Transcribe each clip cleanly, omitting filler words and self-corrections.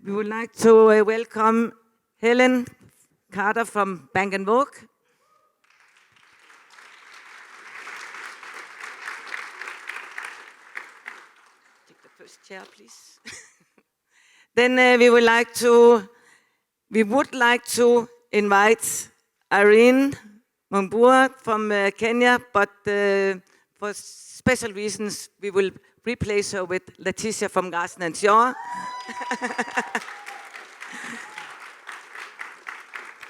We would like to welcome Helen Carter from Bank & Vogue. Take the first chair, please. Then we would like to invite Irene Mambua from Kenya, but for special reasons, we will replace her with Leticia from Garson Shaw.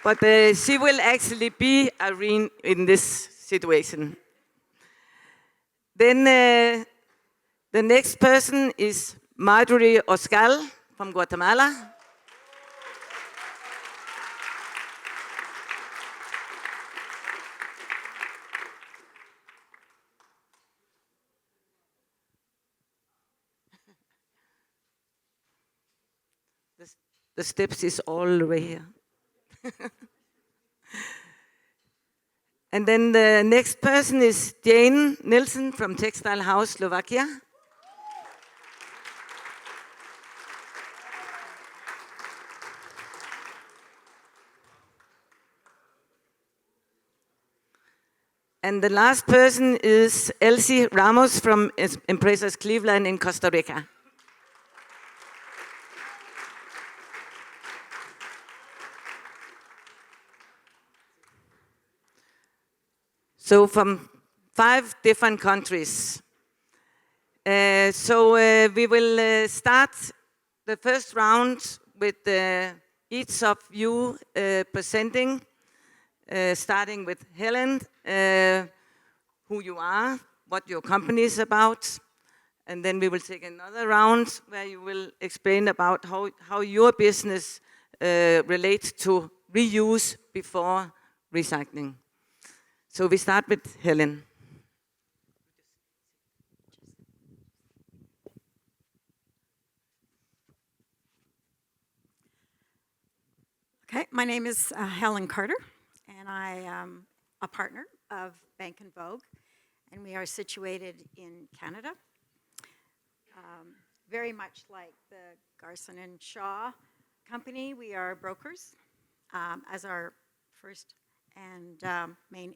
But she will actually be Irene in this situation. Then the next person is Marjorie Oscal from Guatemala. The steps is all the way here. And then the next person is Jane Nielsen from Textile House, Slovakia. And the last person is Elsie Ramos from Empresas Cleveland in Costa Rica. So from 5 different countries. We will start the first round with each of you presenting, starting with Helen, who you are, what your company is about, and then we will take another round where you will explain about how your business relates to reuse before recycling. So we start with Helen. Okay, my name is Helen Carter, and I am a partner of Bank & Vogue, and we are situated in Canada. Very much like the Garson & Shaw company, we are brokers as our first and main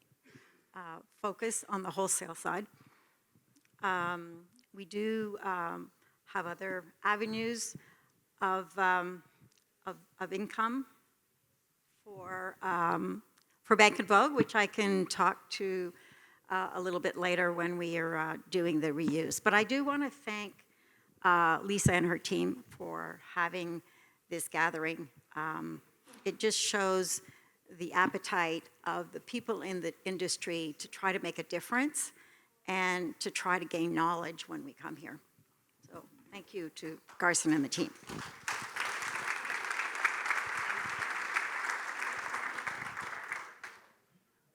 focus on the wholesale side. We do have other avenues of income for Bank & Vogue, which I can talk to a little bit later when we are doing the reuse. But I do want to thank Lisa and her team for having this gathering. It just shows the appetite of the people in the industry to try to make a difference and to try to gain knowledge when we come here. So thank you to Garson and the team.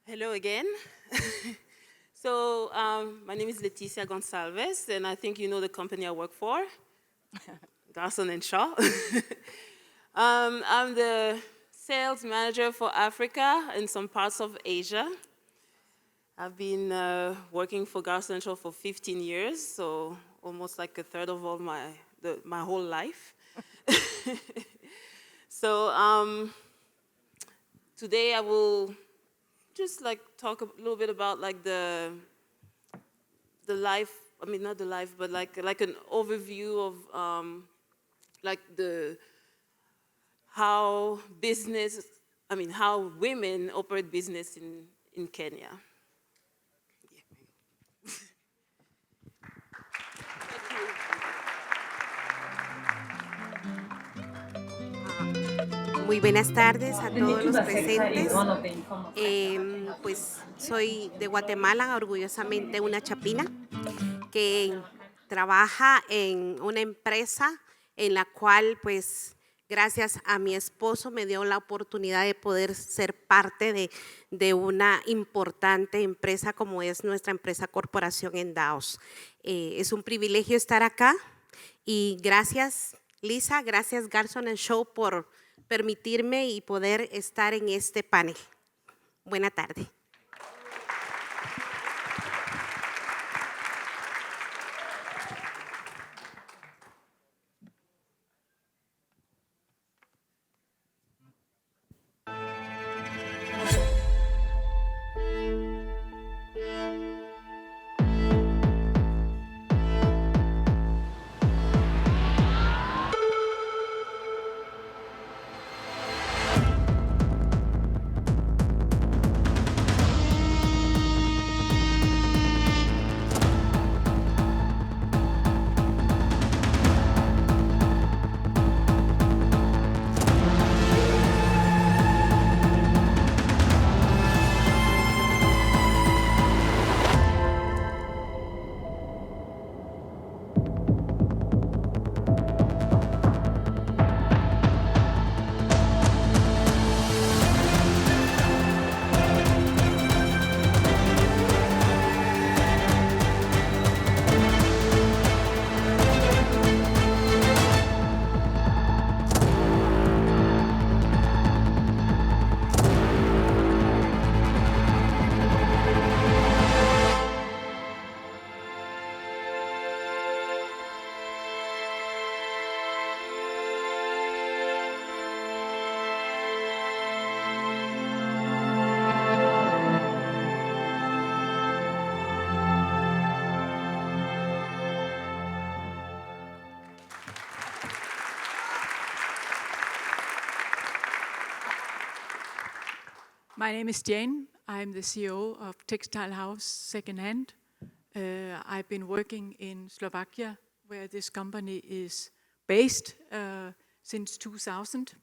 Hello again. So my name is Leticia Gonsalves, and I think you know the company I work for, Garson & Shaw. I'm the sales manager for Africa and some parts of Asia. I've been working for Garson & Shaw for 15 years, so almost like a third of all my whole life. So today I will just like talk a little bit about like the life, I mean not the life, but like an overview of like how women operate business in Kenya. Muy buenas tardes a todos los presentes. Pues soy de Guatemala, orgullosamente una chapina, que trabaja en una empresa en la cual, pues, gracias a mi esposo me dio la oportunidad de poder ser parte de una importante empresa como es nuestra empresa Corporación en Daos. Es un privilegio estar acá y gracias Lisa, gracias Garson & Shaw por permitirme y poder estar en este panel. Buena tarde. My name is Jane. I'm the CEO of Textile House Secondhand. I've been working in Slovakia, where this company is based since 2000.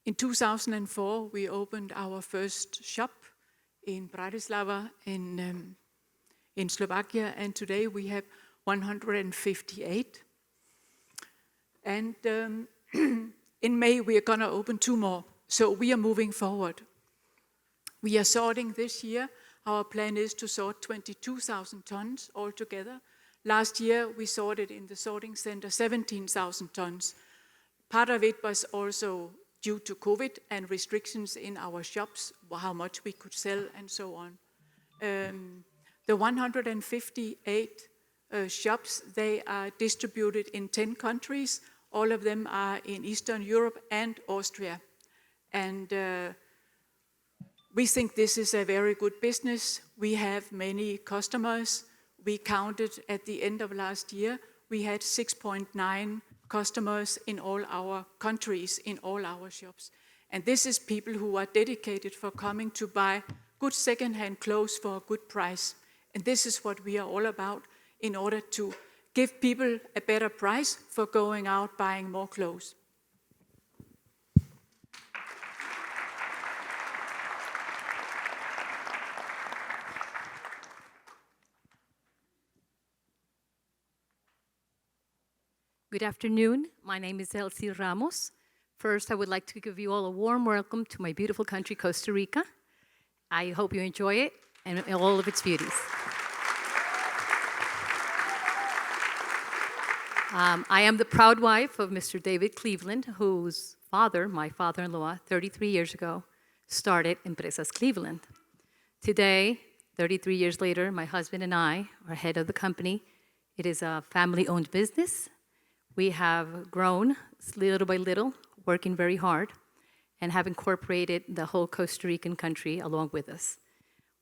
In 2004, we opened our first shop in Bratislava in Slovakia, and today we have 158. And in May, we are going to open 2 more. So we are moving forward. We are sorting this year. Our plan is to sort 22,000 tons altogether. Last year, we sorted in the sorting center 17,000 tons. Part of it was also due to COVID and restrictions in our shops, how much we could sell and so on. The 158 shops, they are distributed in 10 countries. All of them are in Eastern Europe and Austria. And we think this is a very good business. We have many customers. We counted at the end of last year, we had 6.9 customers in all our countries, in all our shops. And this is people who are dedicated for coming to buy good second-hand clothes for a good price. And this is what we are all about in order to give people a better price for going out buying more clothes. Good afternoon. My name is Elsie Ramos. First, I would like to give you all a warm welcome to my beautiful country, Costa Rica. I hope you enjoy it and all of its beauties. I am the proud wife of Mr. David Cleveland, whose father, my father-in-law, 33 years ago, started Empresas Cleveland. Today, 33 years later, my husband and I are head of the company. It is a family-owned business. We have grown little by little, working very hard, and have incorporated the whole Costa Rican country along with us.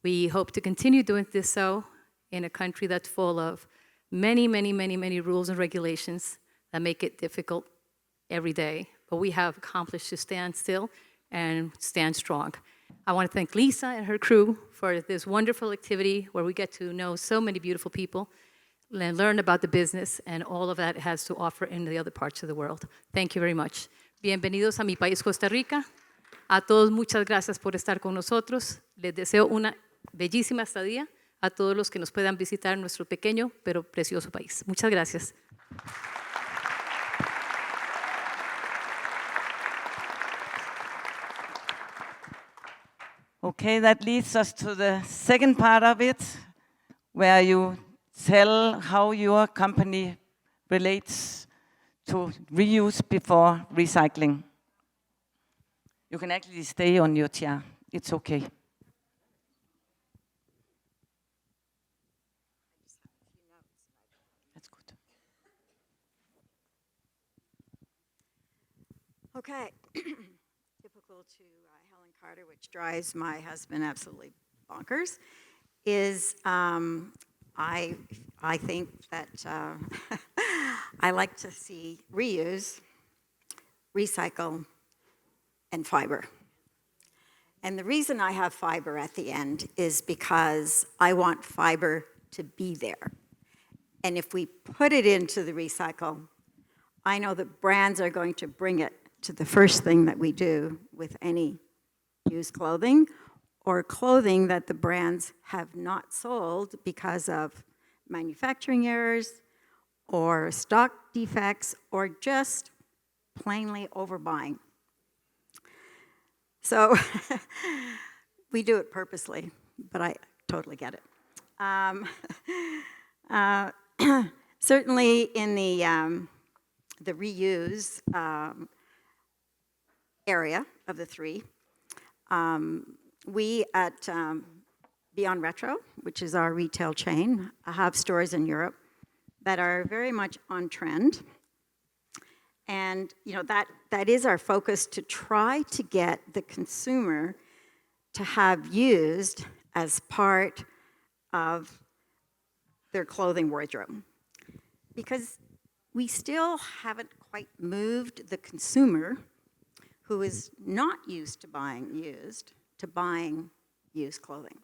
We hope to continue doing this so in a country that's full of many, many, many, many rules and regulations that make it difficult every day. But we have accomplished to stand still and stand strong. I want to thank Lisa and her crew for this wonderful activity where we get to know so many beautiful people and learn about the business and all of that it has to offer in the other parts of the world. Thank you very much. Bienvenidos a mi país, Costa Rica. A todos, muchas gracias por estar con nosotros. Les deseo una bellísima estadía a todos los que nos puedan visitar en nuestro pequeño pero precioso país. Muchas gracias. Okay, that leads us to the second part of it, where you tell how your company relates to reuse before recycling. You can actually stay on your chair. It's okay. That's good. Okay. Typical to Helen Carter, which drives my husband absolutely bonkers, is I think that I like to see reuse, recycle, and fiber. And the reason I have fiber at the end is because I want fiber to be there. And if we put it into the recycle, I know that brands are going to bring it to the first thing that we do with any used clothing or clothing that the brands have not sold because of manufacturing errors or stock defects or just plainly overbuying. So we do it purposely, but I totally get it. Certainly in the reuse area of the three, we at Beyond Retro, which is our retail chain, have stores in Europe that are very much on trend. And you know that is our focus, to try to get the consumer to have used as part of their clothing wardrobe. Because we still haven't quite moved the consumer who is not used to buying used to to buying used clothing.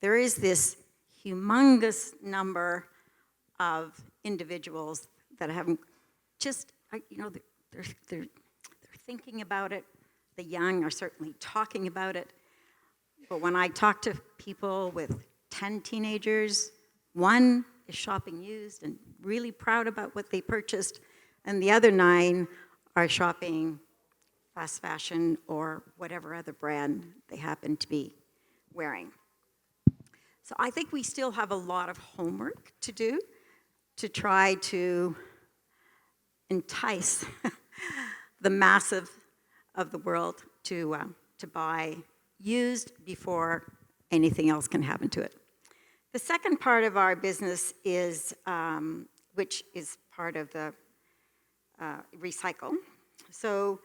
There is this humongous number of individuals that haven't just, they're thinking about it. The young are certainly talking about it. But when I talk to people with 10 teenagers, one is shopping used and really proud about what they purchased, and the other 9 are shopping fast fashion or whatever other brand they happen to be wearing. So I think we still have a lot of homework to do to try to entice the masses of the world to buy used before anything else can happen to it. The second part of our business is, which is part of the recycle. So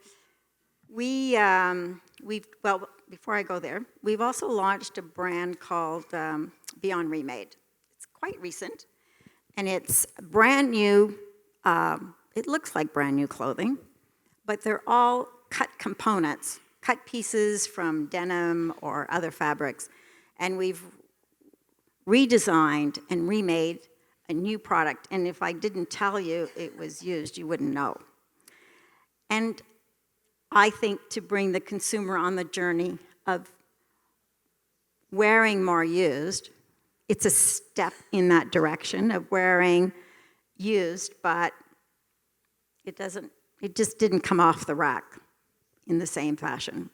well, before I go there, we've also launched a brand called Beyond Remade. It's quite recent, and it's brand new. It looks like brand new clothing, but they're all cut components, cut pieces from denim or other fabrics, and we've redesigned and remade a new product. And if I didn't tell you it was used, you wouldn't know. And I think to bring the consumer on the journey of wearing more used, it's a step in that direction of wearing used, but it just didn't come off the rack in the same fashion.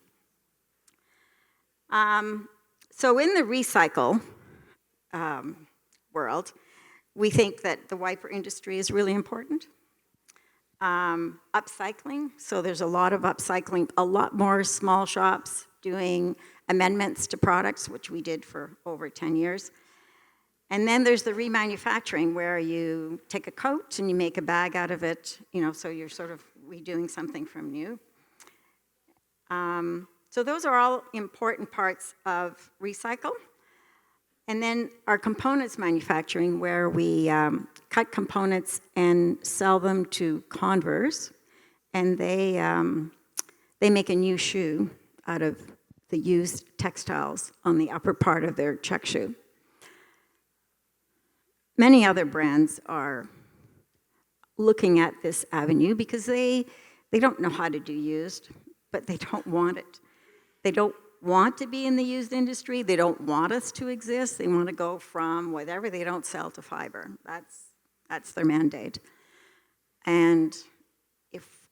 So in the recycle world, we think that the wiper industry is really important. Upcycling, so there's a lot of upcycling, a lot more small shops doing amendments to products, which we did for over 10 years. And then there's the remanufacturing, where you take a coat and you make a bag out of it, so you're sort of redoing something from new. So those are all important parts of recycle. And then our components manufacturing, where we cut components and sell them to Converse, and they make a new shoe out of the used textiles on the upper part of their check shoe. Many other brands are looking at this avenue because they don't know how to do used, but they don't want it. They don't want to be in the used industry. They don't want us to exist. They want to go from whatever they don't sell to fiber. That's their mandate. And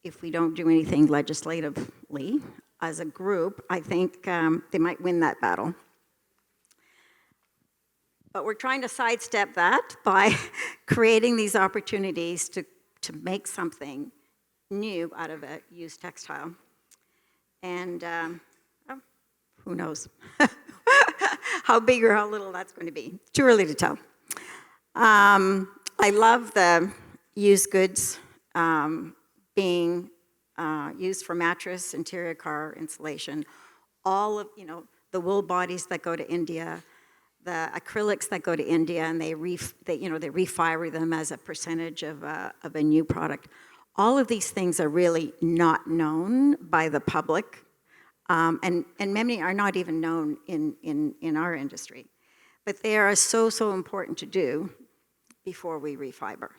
if we don't do anything legislatively as a group, I think they might win that battle. But we're trying to sidestep that by creating these opportunities to make something new out of a used textile. And who knows how big or how little that's going to be. Too early to tell. I love the used goods being used for mattress, interior car insulation, all of, the wool bodies that go to India, the acrylics that go to India, and they refiber them as a percentage of a new product. All of these things are really not known by the public, and many are not even known in our industry. But they are so important to do before we refiber.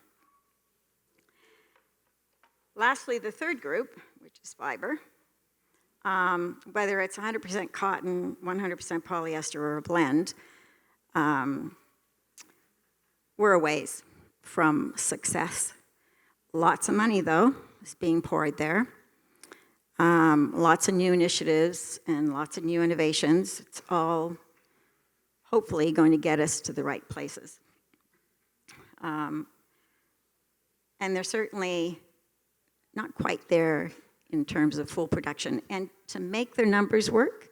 Lastly, the third group, which is fiber, whether it's 100% cotton, 100% polyester, or a blend, we're a ways from success. Lots of money, though, is being poured there. Lots of new initiatives and lots of new innovations. It's all hopefully going to get us to the right places. And they're certainly not quite there in terms of full production. And to make their numbers work,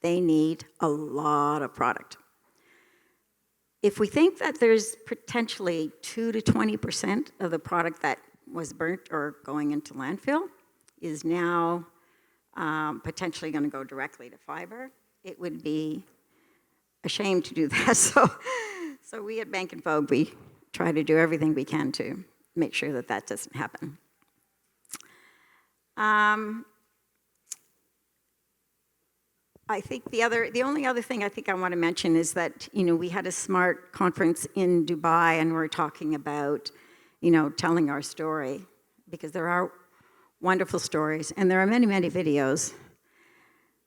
they need a lot of product. If we think that there's potentially 2 to 20% of the product that was burnt or going into landfill is now potentially going to go directly to fiber, it would be a shame to do that. So we at Bank & Vogue, we try to do everything we can to make sure that that doesn't happen. I think the only other thing I think I want to mention is that, we had a SMART conference in Dubai, and we're talking about, telling our story, because there are wonderful stories, and there are many, many videos.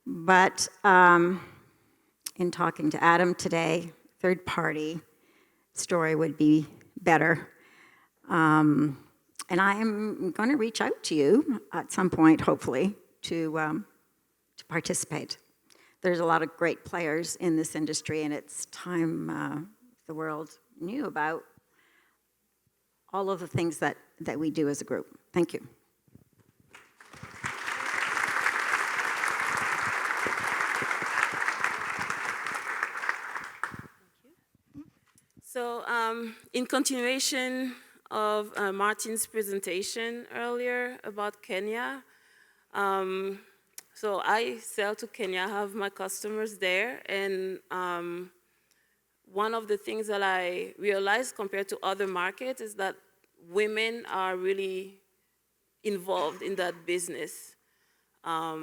But in talking to Adam today, third-party story would be better. And I am going to reach out to you at some point, hopefully, to participate. There's a lot of great players in this industry, and it's time the world knew about all of the things that we do as a group. Thank you. So in continuation of Martin's presentation earlier about Kenya, so I sell to Kenya, I have my customers there, and one of the things that I realized compared to other markets is that women are really involved in that business. A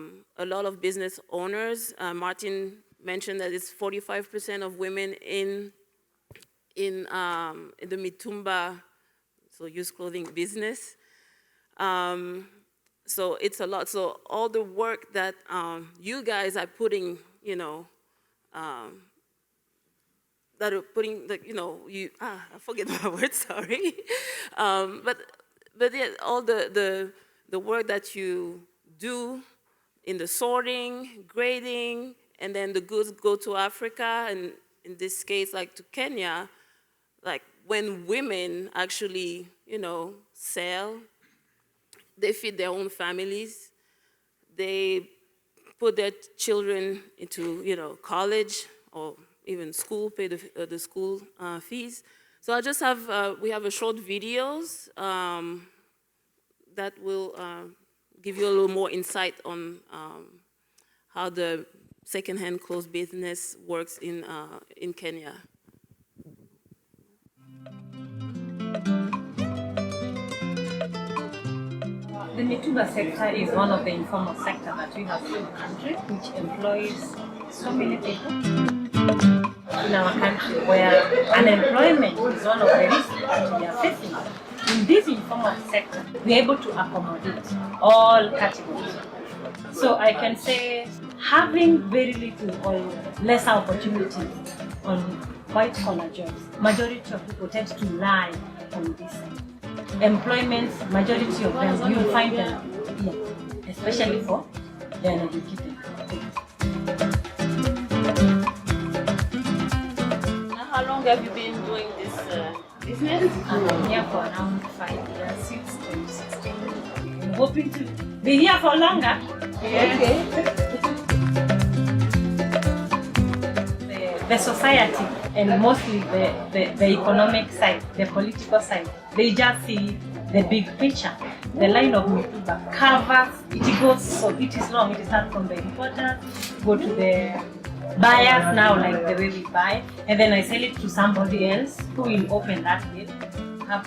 lot of business owners, Martin mentioned that it's 45% of women in the Mitumba, so used clothing business. So it's a lot. So all the work that you guys are putting, that are putting, I forget my word, sorry. But yeah, all the work that you do in the sorting, grading, and then the goods go to Africa, and in this case, like to Kenya, like when women actually, sell, they feed their own families, they put their children into, college or even school, pay the school fees. So I just have, we have a short videos that will give you a little more insight on how the secondhand clothes business works in Kenya. The Mitumba sector is one of the informal sectors that we have in the country, which employs so many people in our country, where unemployment is one of the risks that we are facing. In this informal sector, we are able to accommodate all categories. So I can say having very little or lesser opportunities on white-collar jobs, majority of people tend to lie on this side. Employment, majority of them, you'll find them here, especially for the uneducated. Now, how long have you been doing this business? I've been here for around 5 years, since 2016. I'm hoping to be here for longer. Yeah. Okay. The society, and mostly the economic side, the political side, they just see the big picture. The line of Mitumba covers, it goes, so it is long, it starts from the importers, go to the buyers now, like the way we buy, and then I sell it to somebody else who will open that deal.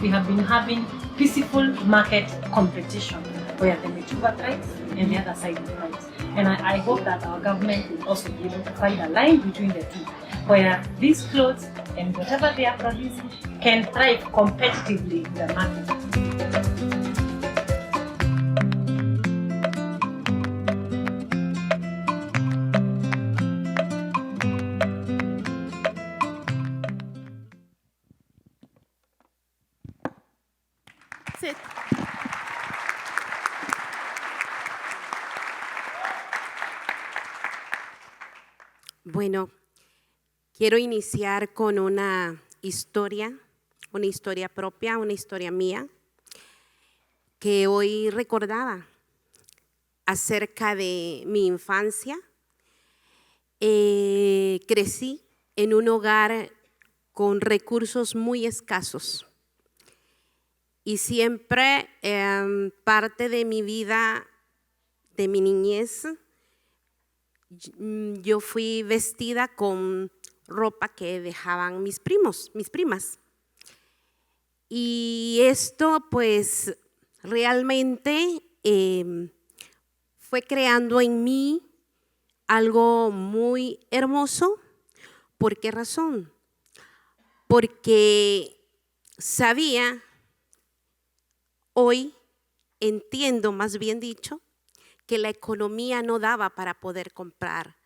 We have been having peaceful market competition where the Mitumba thrives and the other side thrives. And I hope that our government will also be able to find a line between the two, where these clothes and whatever they are producing can thrive competitively in the market. That's it. Bueno, quiero iniciar con una historia propia, una historia mía, que hoy recordaba acerca de mi infancia. Crecí en un hogar con recursos muy escasos y siempre parte de mi vida, de mi niñez, yo fui vestida con ropa que dejaban mis primos, mis primas. Y esto pues realmente fue creando en mí algo muy hermoso. ¿Por qué razón? Porque sabía, hoy entiendo, más bien dicho, que la economía no daba para poder comprar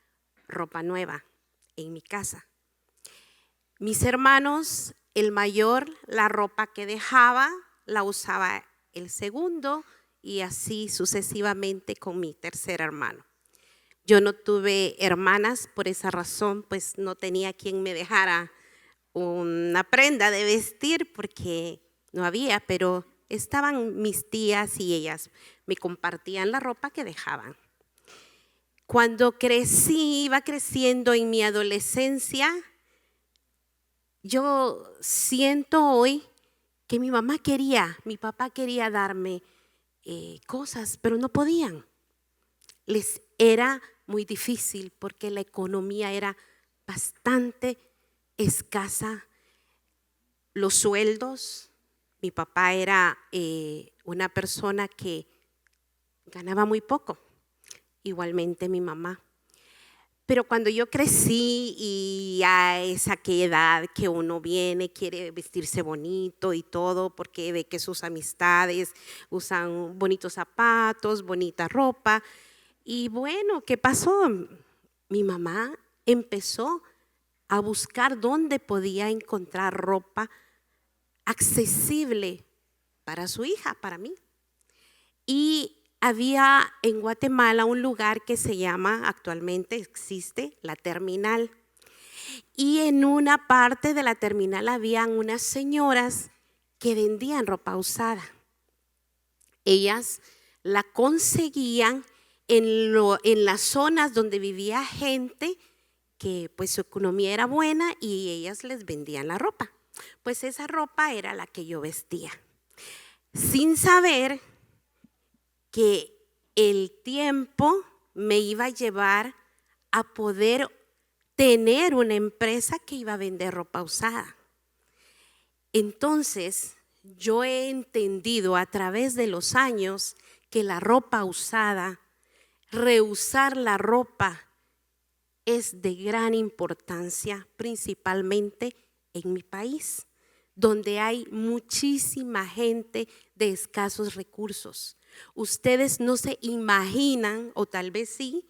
ropa nueva en mi casa. Mis hermanos, el mayor, la ropa que dejaba, la usaba el segundo y así sucesivamente con mi tercer hermano. Yo no tuve hermanas, por esa razón, pues no tenía quien me dejara una prenda de vestir porque no había, pero estaban mis tías y ellas me compartían la ropa que dejaban. Cuando crecí, iba creciendo en mi adolescencia, yo siento hoy que mi papá quería darme cosas, pero no podían. Les era muy difícil porque la economía era bastante escasa. Los sueldos, mi papá era una persona que ganaba muy poco, igualmente mi mamá. Pero cuando yo crecí y a esa edad que uno viene, quiere vestirse bonito y todo, porque ve que sus amistades usan bonitos zapatos, bonita ropa. Y bueno, ¿qué pasó? Mi mamá empezó a buscar dónde podía encontrar ropa accesible para su hija, para mí. Y había en Guatemala un lugar que se llama, actualmente existe, la terminal. Y en una parte de la terminal habían unas señoras que vendían ropa usada. Ellas la conseguían en las zonas donde vivía gente que pues su economía era buena y ellas les vendían la ropa. Pues esa ropa era la que yo vestía, sin saber que el tiempo me iba a llevar a poder tener una empresa que iba a vender ropa usada. Entonces, yo he entendido a través de los años que la ropa usada, reusar la ropa, es de gran importancia, principalmente en mi país, donde hay muchísima gente de escasos recursos. Ustedes no se imaginan, o tal vez sí,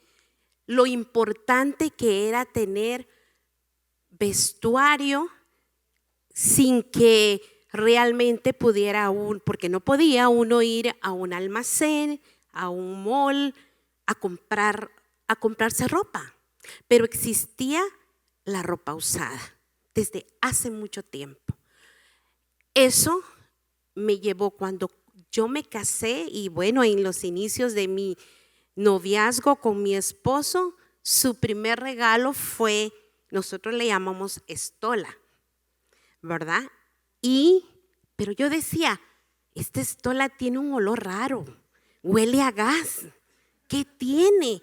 lo importante que era tener vestuario sin que realmente pudiera porque no podía uno ir a un almacén, a un mall, a comprarse ropa. Pero existía la ropa usada desde hace mucho tiempo. Eso me llevó cuando yo me casé y bueno, en los inicios de mi noviazgo con mi esposo, su primer regalo fue, nosotros le llamamos estola, ¿verdad? Pero yo decía, esta estola tiene un olor raro, huele a gas, ¿qué tiene?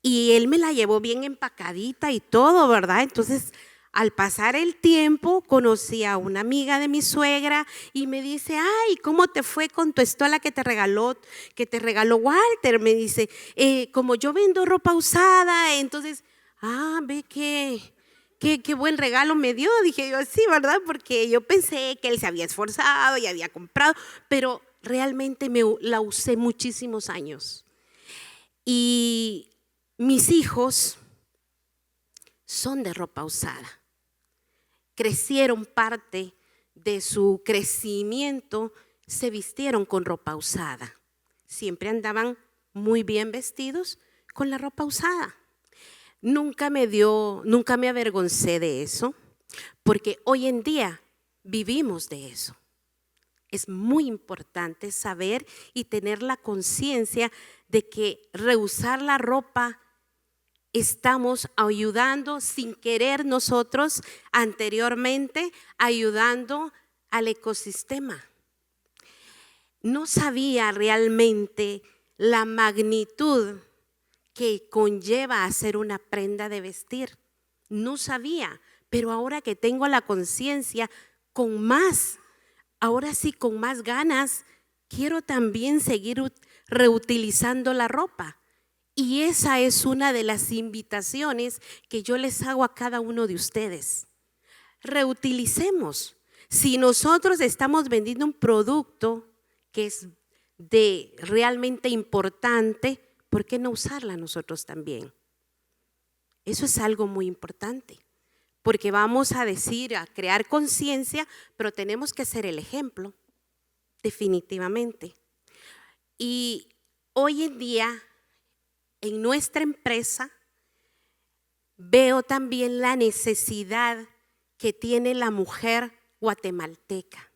Y él me la llevó bien empacadita y todo, ¿verdad? Entonces, al pasar el tiempo, conocí a una amiga de mi suegra y me dice, ay, ¿cómo te fue con tu estola que te regaló Walter? Me dice, como yo vendo ropa usada, entonces, ve qué buen regalo me dio. Dije yo, sí, ¿verdad? Porque yo pensé que él se había esforzado y había comprado, pero realmente la usé muchísimos años. Y mis hijos son de ropa usada. Crecieron, parte de su crecimiento se vistieron con ropa usada. Siempre andaban muy bien vestidos con la ropa usada. Nunca me avergoncé de eso, porque hoy en día vivimos de eso. Es muy importante saber y tener la conciencia de que reusar la ropa estamos ayudando sin querer nosotros anteriormente, ayudando al ecosistema. No sabía realmente la magnitud que conlleva hacer una prenda de vestir. No sabía, pero ahora que tengo la conciencia, ahora sí con más ganas, quiero también seguir reutilizando la ropa. Y esa es una de las invitaciones que yo les hago a cada uno de ustedes. Reutilicemos. Si nosotros estamos vendiendo un producto que es de realmente importante, ¿por qué no usarla nosotros también? Eso es algo muy importante, porque vamos a decir, a crear conciencia, pero tenemos que ser el ejemplo, definitivamente. Y hoy en día, en nuestra empresa, veo también la necesidad que tiene la mujer guatemalteca,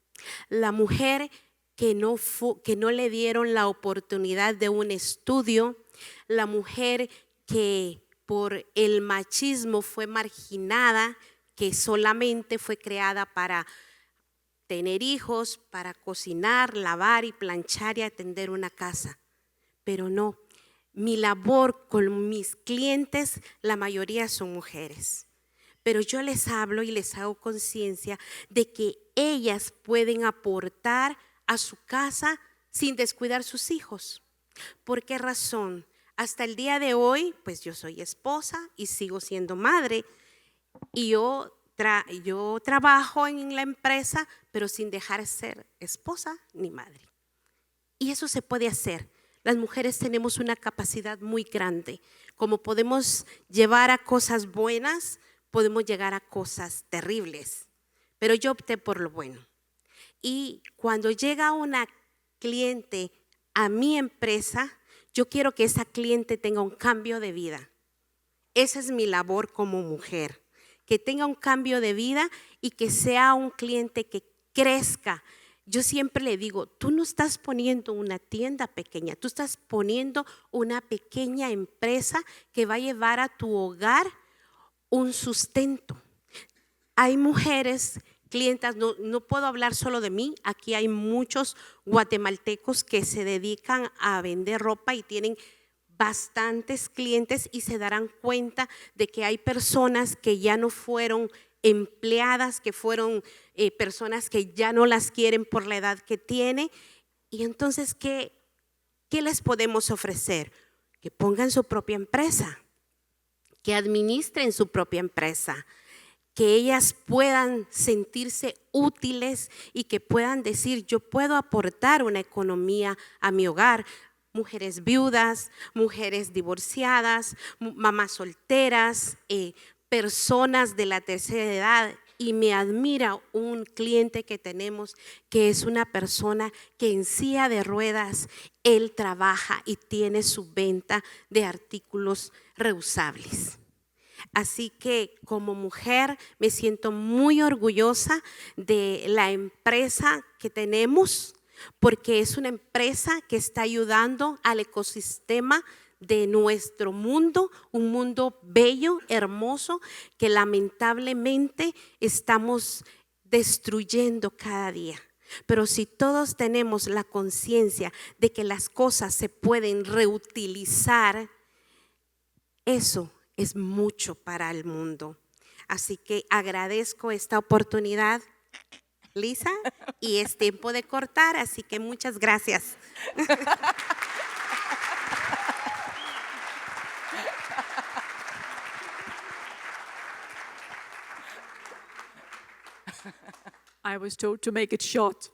la mujer que no le dieron la oportunidad de un estudio, la mujer que por el machismo fue marginada, que solamente fue creada para tener hijos, para cocinar, lavar y planchar y atender una casa. Pero no, mi labor con mis clientes, la mayoría son mujeres. Pero yo les hablo y les hago conciencia de que ellas pueden aportar a su casa sin descuidar sus hijos. ¿Por qué razón? Hasta el día de hoy, pues yo soy esposa y sigo siendo madre. Y yo trabajo en la empresa, pero sin dejar de ser esposa ni madre. Y eso se puede hacer. Las mujeres tenemos una capacidad muy grande. Como podemos llevar a cosas buenas, podemos llegar a cosas terribles. Pero yo opté por lo bueno. Y cuando llega una cliente a mi empresa, yo quiero que esa cliente tenga un cambio de vida. Esa es mi labor como mujer. Que tenga un cambio de vida y que sea un cliente que crezca. Yo siempre le digo, tú no estás poniendo una tienda pequeña, tú estás poniendo una pequeña empresa que va a llevar a tu hogar un sustento. Hay mujeres, clientas, no puedo hablar solo de mí, aquí hay muchos guatemaltecos que se dedican a vender ropa y tienen bastantes clientes y se darán cuenta de que hay personas que ya no fueron empleadas, que fueron personas que ya no las quieren por la edad que tiene. Y entonces, ¿qué les podemos ofrecer? Que pongan su propia empresa, que administren su propia empresa, que ellas puedan sentirse útiles y que puedan decir, yo puedo aportar una economía a mi hogar. Mujeres viudas, mujeres divorciadas, mamás solteras, personas de la tercera edad. Y me admira un cliente que tenemos que es una persona que en silla de ruedas, él trabaja y tiene su venta de artículos reusables. Así que como mujer me siento muy orgullosa de la empresa que tenemos, porque es una empresa que está ayudando al ecosistema de nuestro mundo, un mundo bello, hermoso, que lamentablemente estamos destruyendo cada día. Pero si todos tenemos la conciencia de que las cosas se pueden reutilizar, eso es mucho para el mundo. Así que agradezco esta oportunidad, Lisa, y es tiempo de cortar, así que muchas gracias. I was told to make it short.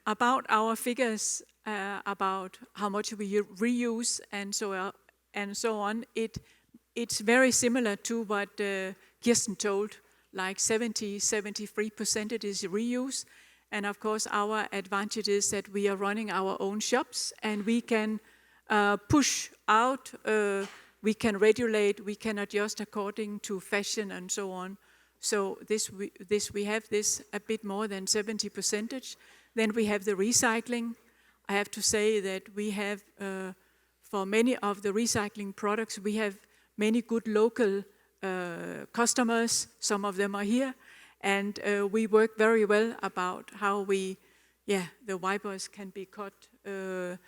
About our figures, about how much we reuse and so on, it's very similar to what Kirsten told. Like 73% it is reuse. And of course, our advantage is that we are running our own shops and we can push out, we can regulate, we can adjust according to fashion and so on. So we have this a bit more than 70%. Then we have the recycling. I have to say that we have, for many of the recycling products, we have many good local customers. Some of them are here. And we work very well about how the wipers can be cut, the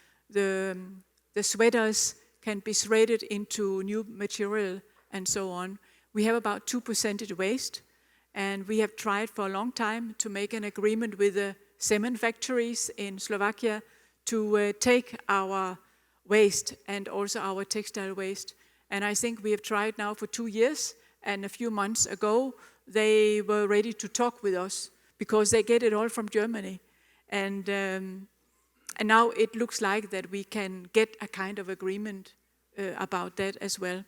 sweaters can be shredded into new material and so on. We have about 2% waste, and we have tried for a long time to make an agreement with the cement factories in Slovakia to take our waste and also our textile waste. And I think we have tried now for 2 years, and a few months ago, they were ready to talk with us because they get it all from Germany. And now it looks like that we can get a kind of agreement about that as well.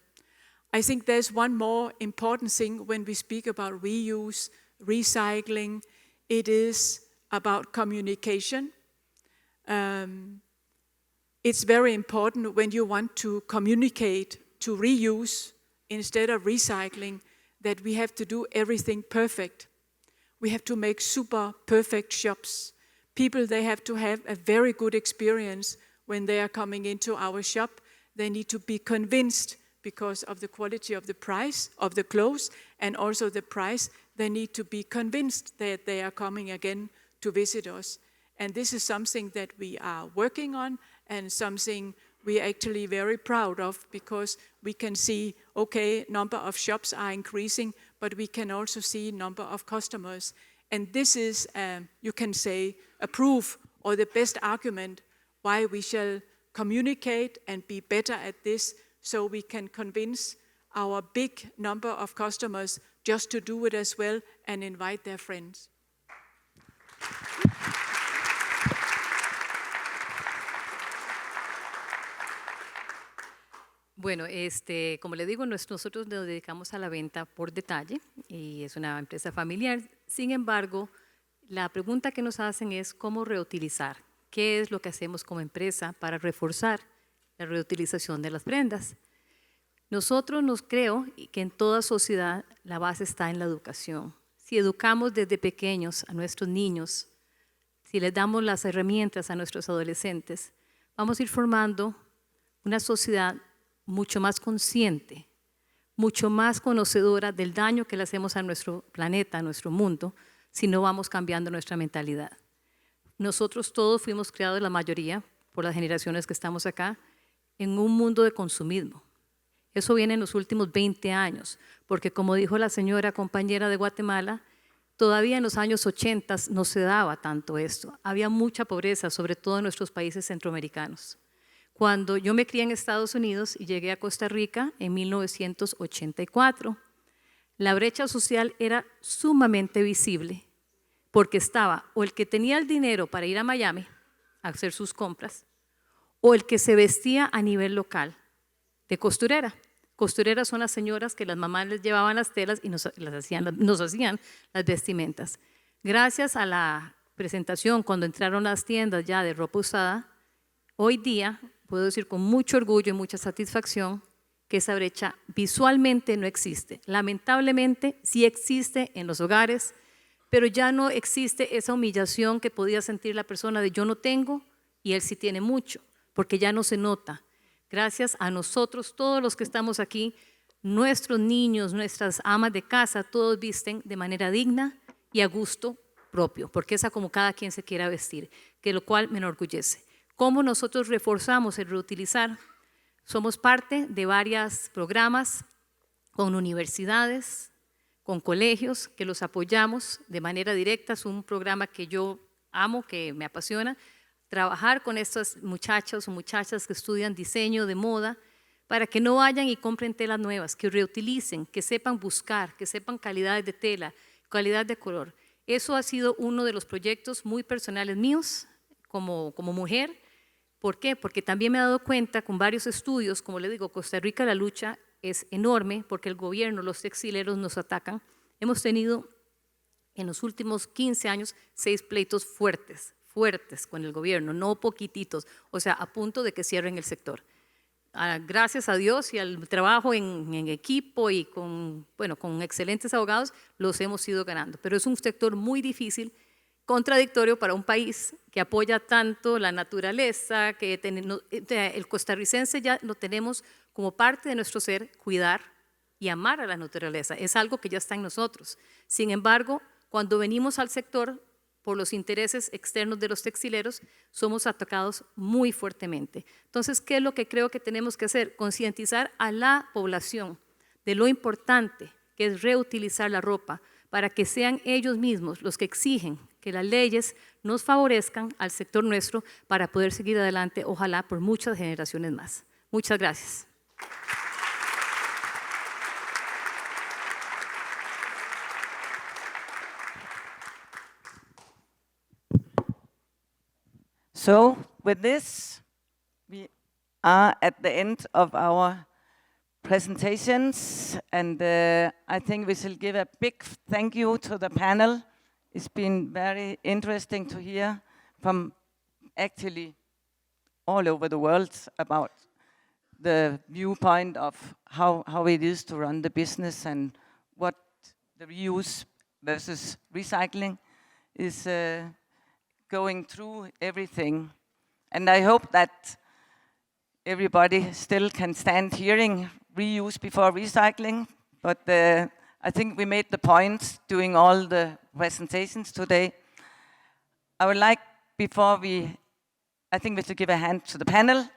I think there's one more important thing when we speak about reuse, recycling. It is about communication. It's very important when you want to communicate to reuse instead of recycling that we have to do everything perfect. We have to make super perfect shops. People, they have to have a very good experience when they are coming into our shop. They need to be convinced because of the quality of the price of the clothes and also the price. They need to be convinced that they are coming again to visit us. And this is something that we are working on and something we are actually very proud of because we can see, okay, number of shops are increasing, but we can also see number of customers. And this is, you can say, a proof or the best argument why we shall communicate and be better at this so we can convince our big number of customers just to do it as well and invite their friends. Bueno, como le digo, nosotros nos dedicamos a la venta por detalle y es una empresa familiar. Sin embargo, la pregunta que nos hacen es cómo reutilizar. ¿Qué es lo que hacemos como empresa para reforzar la reutilización de las prendas? Nosotros creo que en toda sociedad la base está en la educación. Si educamos desde pequeños a nuestros niños, si les damos las herramientas a nuestros adolescentes, vamos a ir formando una sociedad mucho más consciente, mucho más conocedora del daño que le hacemos a nuestro planeta, a nuestro mundo, si no vamos cambiando nuestra mentalidad. Nosotros todos fuimos criados, la mayoría, por las generaciones que estamos acá, en un mundo de consumismo. Eso viene en los últimos 20 años, porque como dijo la señora compañera de Guatemala, todavía en los años 80 no se daba tanto esto. Había mucha pobreza, sobre todo en nuestros países centroamericanos. Cuando yo me crié en Estados Unidos y llegué a Costa Rica en 1984, la brecha social era sumamente visible porque estaba o el que tenía el dinero para ir a Miami a hacer sus compras o el que se vestía a nivel local de costurera. Costureras son las señoras que las mamás les llevaban las telas y nos hacían las vestimentas. Gracias a la presentación, cuando entraron las tiendas ya de ropa usada, hoy día puedo decir con mucho orgullo y mucha satisfacción que esa brecha visualmente no existe. Lamentablemente sí existe en los hogares, pero ya no existe esa humillación que podía sentir la persona de yo no tengo y él sí tiene mucho, porque ya no se nota. Gracias a nosotros, todos los que estamos aquí, nuestros niños, nuestras amas de casa, todos visten de manera digna y a gusto propio, porque es a como cada quien se quiera vestir, que lo cual me enorgullece. ¿Cómo nosotros reforzamos el reutilizar? Somos parte de varios programas con universidades, con colegios, que los apoyamos de manera directa. Es un programa que yo amo, que me apasiona, trabajar con estos muchachos o muchachas que estudian diseño de moda para que no vayan y compren telas nuevas, que reutilicen, que sepan buscar, que sepan calidades de tela, calidad de color. Eso ha sido uno de los proyectos muy personales míos como mujer. ¿Por qué? Porque también me he dado cuenta con varios estudios, como le digo, Costa Rica la lucha es enorme porque el gobierno, los textileros nos atacan. Hemos tenido en los últimos 15 años 6 pleitos fuertes con el gobierno, no poquititos, o sea, a punto de que cierren el sector. Gracias a Dios y al trabajo en equipo y con excelentes abogados, los hemos ido ganando. Pero es un sector muy difícil, contradictorio para un país que apoya tanto la naturaleza, que el costarricense ya lo tenemos como parte de nuestro ser, cuidar y amar a la naturaleza. Es algo que ya está en nosotros. Sin embargo, cuando venimos al sector, por los intereses externos de los textileros, somos atacados muy fuertemente. Entonces, ¿qué es lo que creo que tenemos que hacer? Concientizar a la población de lo importante que es reutilizar la ropa para que sean ellos mismos los que exigen que las leyes nos favorezcan al sector nuestro para poder seguir adelante, ojalá por muchas generaciones más. Muchas gracias. So, with this, we are at the end of our presentations, and I think we shall give a big thank you to the panel. It's been very interesting to hear from actually all over the world about the viewpoint of how it is to run the business and what the reuse versus recycling is going through everything. And I hope that everybody still can stand hearing reuse before recycling, but I think we made the point doing all the presentations today. I would like, before I think we should give a hand to the panel.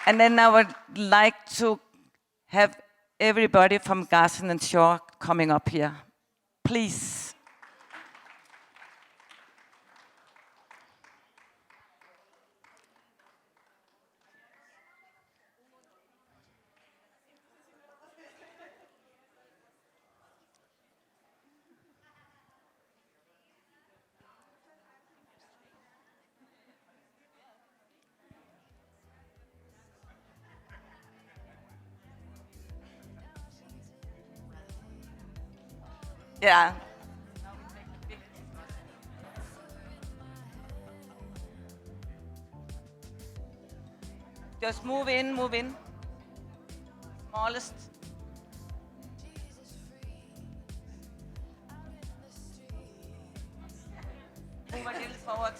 And then I would like to have everybody from Garson Shaw coming up here. Please. Yeah. Just move in, move in. Smallest. Move a little forward.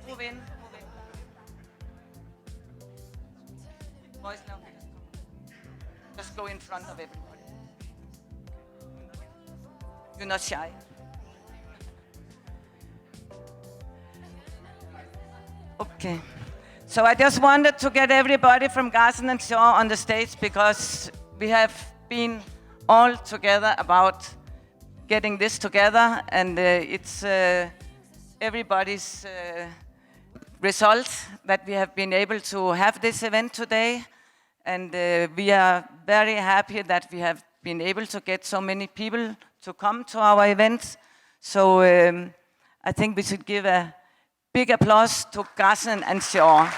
Move in, move in. Boys now. Just go in front of everybody. You're not shy. Okay. So I just wanted to get everybody from Garson Shaw on the stage because we have been all together about getting this together, and it's everybody's result that we have been able to have this event today. And we are very happy that we have been able to get so many people to come to our event. So I think we should give a big applause to Garson and Shaw.